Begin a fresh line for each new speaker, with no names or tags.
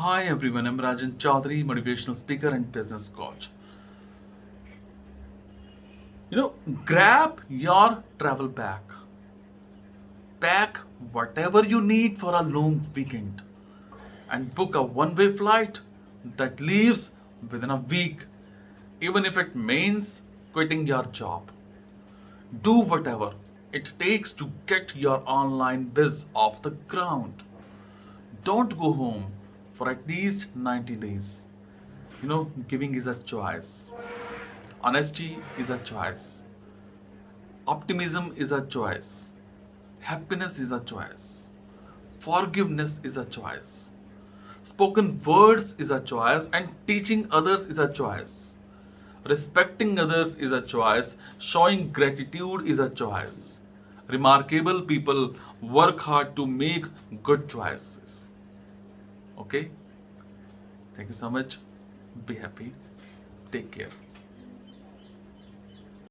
Hi everyone, I'm Rajan Chaudhary, motivational speaker and business coach. Grab your travel bag. Pack whatever you need for a long weekend and book a one-way flight that leaves within a week, even if it means quitting your job. Do whatever it takes to get your online biz off the ground. Don't go home for at least 90 days. Giving is a choice. Honesty is a choice. Optimism is a choice. Happiness is a choice. Forgiveness is a choice. Spoken words is a choice, and teaching others is a choice. Respecting others is a choice. Showing gratitude is a choice. Remarkable people work hard to make good choices. Okay? Thank you so much. Be happy. Take care.